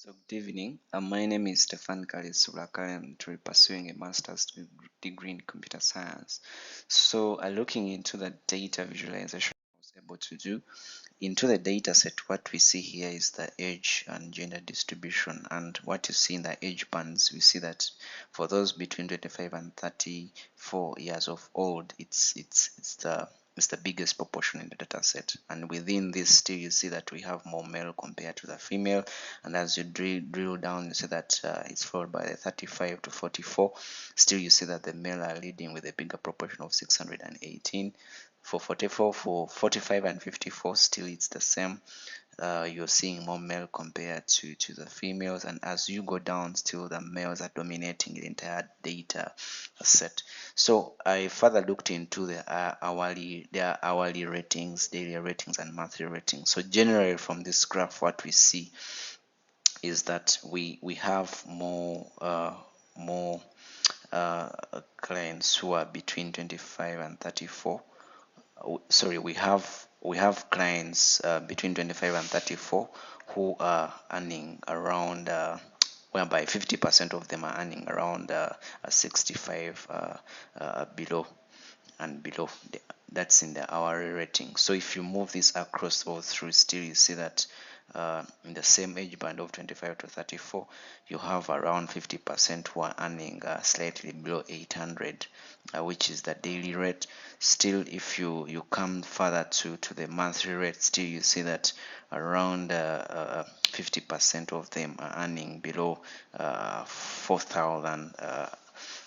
So good evening. My name is Stefan Kalisula. Currently pursuing a master's degree in computer science. So looking into the data visualization I was able to do. Into the data set, what we see here is the age and gender distribution. And what you see in the age bands, we see that for those between 25 and 34 years of old, it's the biggest proportion in the data set, and within this still you see that we have more male compared to the female. And as you drill down, you see that it's followed by the 35 to 44. Still you see that the male are leading with a bigger proportion of 618. For 44, for 45 and 54, still it's the same. You're seeing more male compared to the females, and as you go down, still the males are dominating the entire data set. So I further looked into the hourly ratings, daily ratings, and monthly ratings. So generally from this graph, what we see is that we have more clients who are between 25 and 34. Sorry, we have clients between 25 and 34 who are earning around whereby 50% of them are earning around 65 below and below. That's in the hourly rating. So if you move this across all through, still you see that in the same age band of 25 to 34, you have around 50% who are earning slightly below 800, which is the daily rate. Still, if you come further to the monthly rate, still you see that around 50% of them are earning below 4,000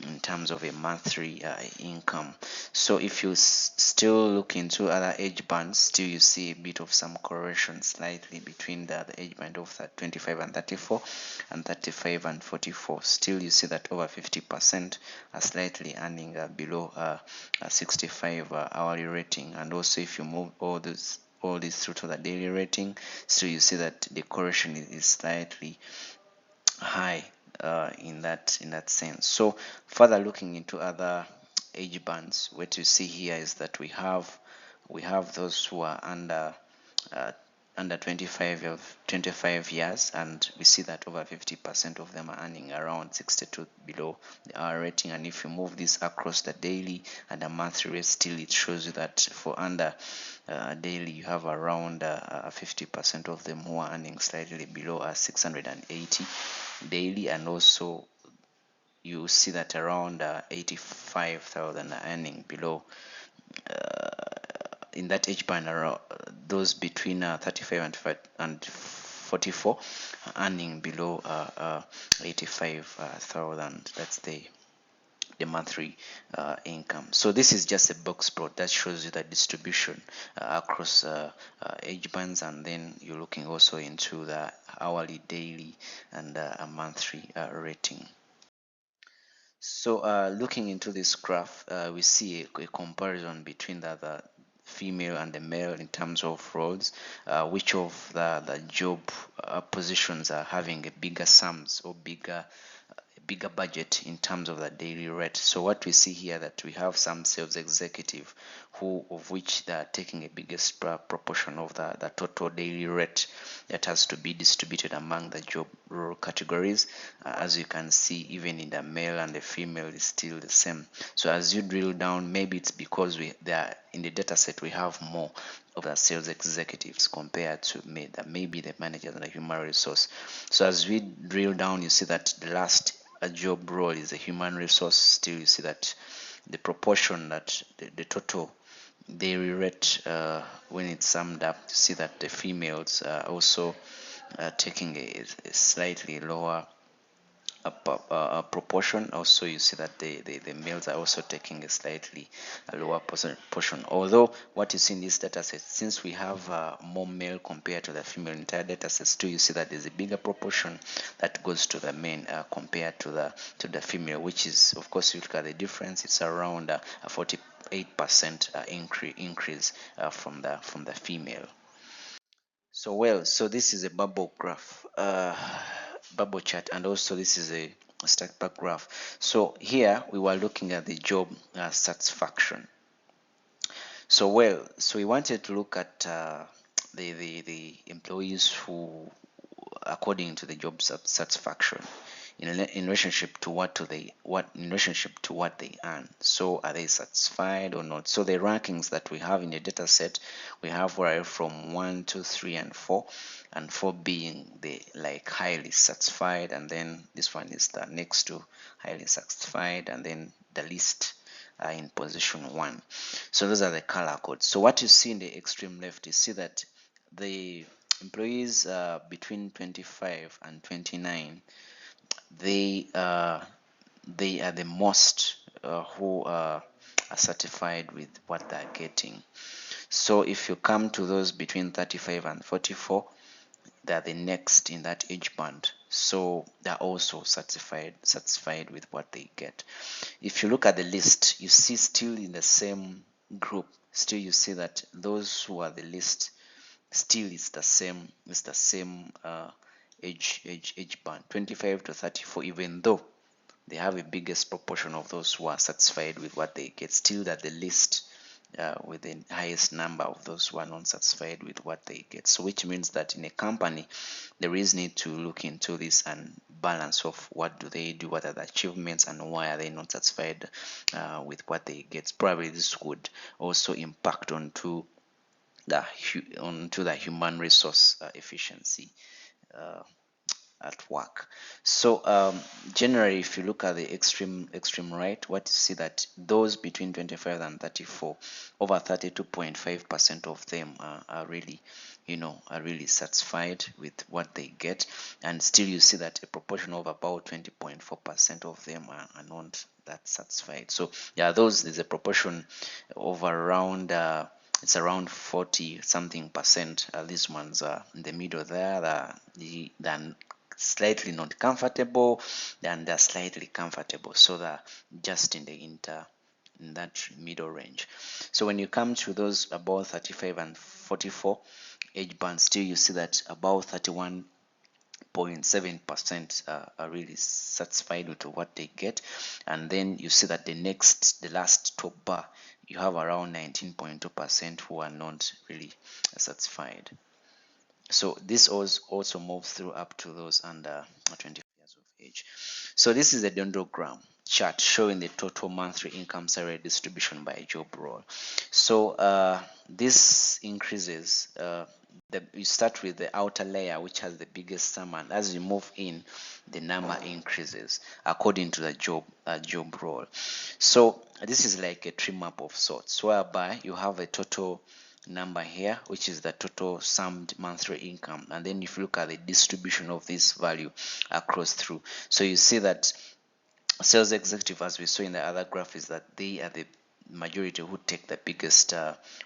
in terms of a monthly income. So if you still look into other age bands, still you see a bit of some correlation slightly between the age band of 25 and 34 and 35 and 44. Still you see that over 50% are slightly earning below 65 hourly rating. And also if you move all this through to the daily rating, still you see that the correlation is slightly high in that sense. So further looking into other age bands, what you see here is that we have those who are under 25 years, and we see that over 50% of them are earning around 62 below the hour rating. And if you move this across the daily and the monthly rate, still it shows you that for under daily you have around 50% of them who are earning slightly below 680 daily, and also you see that around 85,000 are earning below in that age band. Around those between 35 and 44 earning below 85,000. That's the monthly income. So this is just a box plot that shows you the distribution across age bands, and then you're looking also into the hourly, daily, and a monthly rating. So looking into this graph, we see a comparison between the female and the male in terms of roles, which of the job positions are having a bigger sums or bigger budget in terms of the daily rate. So what we see here, that we have some sales executive of which they are taking a biggest proportion of the total daily rate that has to be distributed among the job role categories. As you can see, even in the male and the female is still the same. So as you drill down, maybe it's because in the data set we have more of the sales executives compared to maybe the managers and the human resource. So as we drill down, you see that the last job role is a human resource. Still you see that the proportion that the total daily rate when it's summed up, you see that the females are also taking a slightly lower proportion. Also you see that the males are also taking a slightly lower portion, although what you see in this data set, since we have more male compared to the female entire data sets, too, you see that there's a bigger proportion that goes to the men compared to the female, which is, of course, you look at the difference, it's around a 48% increase from the female. So this is a bubble graph, bubble chart, and also this is a stack bar graph. So here we were looking at the job satisfaction. So we wanted to look at the employees who according to the job satisfaction in relationship to what they earn. So are they satisfied or not? So the rankings that we have in the data set, we have right from 1, 2, 3, and 4, and 4 being the like highly satisfied, and then this one is the next to highly satisfied, and then the least in position 1. So those are the color codes. So what you see in the extreme left, you see that the employees between 25 and 29, they are the most who are satisfied with what they're getting. So if you come to those between 35 and 44, they're the next in that age band, so they're also satisfied with what they get. If you look at the list, you see still in the same group, still you see that those who are the least, still it's the same age band, 25 to 34, even though they have a biggest proportion of those who are satisfied with what they get, still that the least with the highest number of those who are not satisfied with what they get. So which means that in a company there is need to look into this and balance of what do they do, what are the achievements, and why are they not satisfied with what they get. Probably this would also impact onto the human resource efficiency at work. So generally, if you look at the extreme right, what you see that those between 25 and 34, over 32.5% of them are really satisfied with what they get, and still you see that a proportion of about 20.4% of them are not that satisfied. So yeah, there's a proportion of around it's around 40 something percent. These ones are in the middle there, than slightly not comfortable, and they're slightly comfortable, so they're just in that middle range. So when you come to those about 35 and 44 age band, still you see that about 31.7% are really satisfied with what they get, and then you see that the last top bar, you have around 19.2% who are not really satisfied. So this also moves through up to those under 20 years of age. So this is a dendrogram chart showing the total monthly income salary distribution by job role. So this increases. You start with the outer layer, which has the biggest sum, and as you move in, the number increases according to the job role. So this is like a tree map of sorts, whereby you have a total number here, which is the total summed monthly income, and then if you look at the distribution of this value across through, so you see that sales executive, as we saw in the other graph, is that they are the majority who take the biggest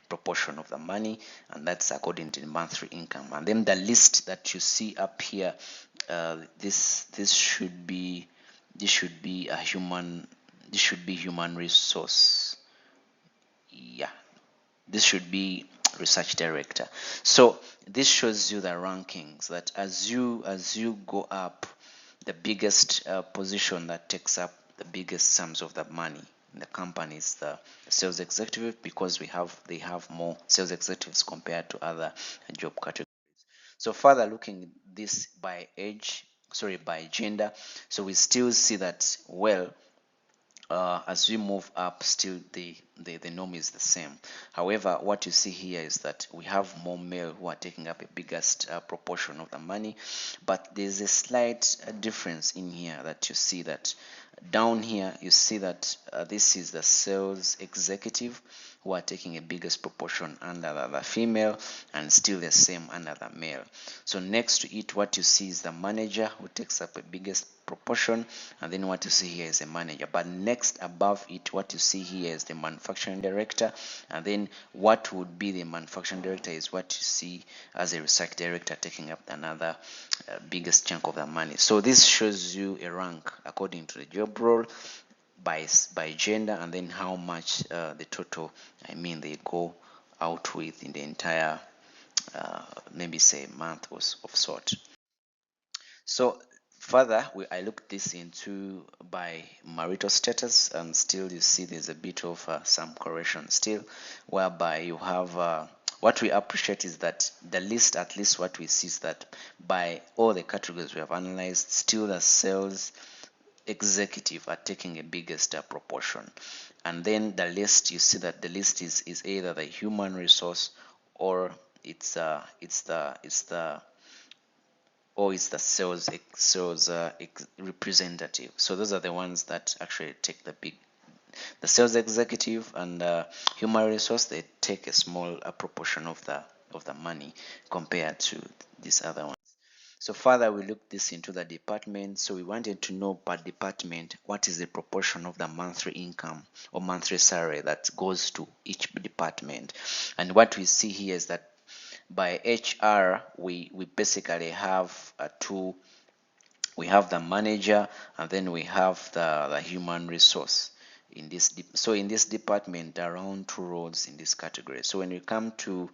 proportion of the money, and that's according to the monthly income. And then the list that you see up here, this should be human resource. Yeah, this should be research director. So this shows you the rankings, that as you go up, the biggest position that takes up the biggest sums of the money in the company is the sales executive, because they have more sales executives compared to other job categories. So further looking this by gender, so we still see that, well, as we move up, still the norm is the same. However, what you see here is that we have more male who are taking up a biggest proportion of the money, but there's a slight difference in here, that you see that down here you see that this is the sales executive who are taking a biggest proportion under the female, and still the same under the male. So next to it, what you see is the manager who takes up a biggest proportion, and then what you see here is a manager. But next above it, what you see here is the manufacturing director, and then what would be the manufacturing director is what you see as a research director taking up another biggest chunk of the money. So this shows you a rank according to the job role by gender, and then how much the total they go out with in the entire maybe say month of sort. So further, I looked this into by marital status, and still you see there's a bit of some correction still, whereby you have what we appreciate is that the list, at least what we see is that by all the categories we have analyzed, still the sales executive are taking a biggest proportion. And then the list, you see that the list is either the human resource or it's the sales representative. So those are the ones that actually take the sales executive and human resource. They take a small proportion of the money compared to this other one. So further, we looked this into the department. So we wanted to know per department what is the proportion of the monthly income or monthly salary that goes to each department. And what we see here is that by HR, we basically have two. We have the manager, and then we have the human resource in this so in this department around two roles in this category. So when we come to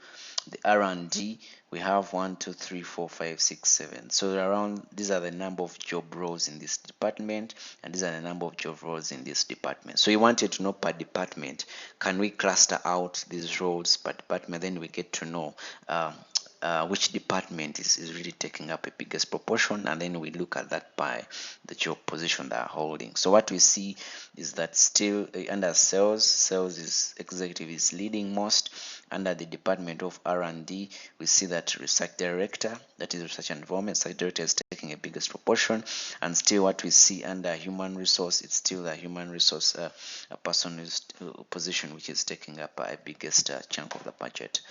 the R&D, we have 1 2 3 4 5 6 7. So around, these are the number of job roles in this department, and these are the number of job roles in this department. So you wanted to know per department, can we cluster out these roles per department? Then we get to know which department is really taking up a biggest proportion, and then we look at that by the job position they are holding. So what we see is that still under sales is executive is leading most. Under the department of R&D, we see that research director, that is research and development, research director is taking a biggest proportion. And still what we see under human resource, it's still the human resource a person is position which is taking up a biggest chunk of the budget.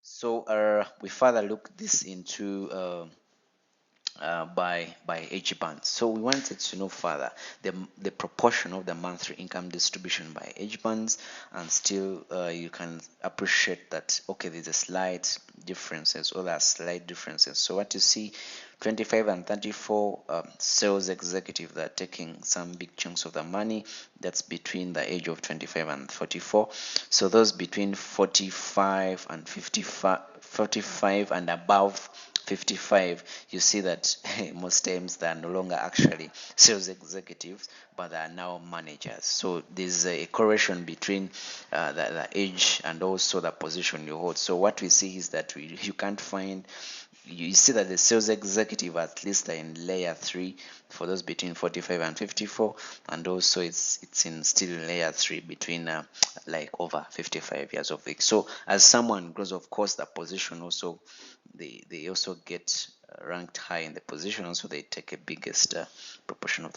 So we further look this into by age band. So we wanted to know further the proportion of the monthly income distribution by age bands, and still you can appreciate that okay, there's a slight differences, or there are slight differences. So what you see, 25 and 34 sales executive that are taking some big chunks of the money. That's between the age of 25 and 44. So those between 45 and 55, 45 and above 55, you see that most times they are no longer actually sales executives, but they are now managers. So there's a correlation between the age and also the position you hold. So what we see is that you can't find, you see that the sales executive at least are in layer 3 for those between 45 and 54, and also it's in still in layer 3 between like over 55 years of age. So as someone grows, of course the position also, they also get ranked high in the position, so they take a biggest proportion of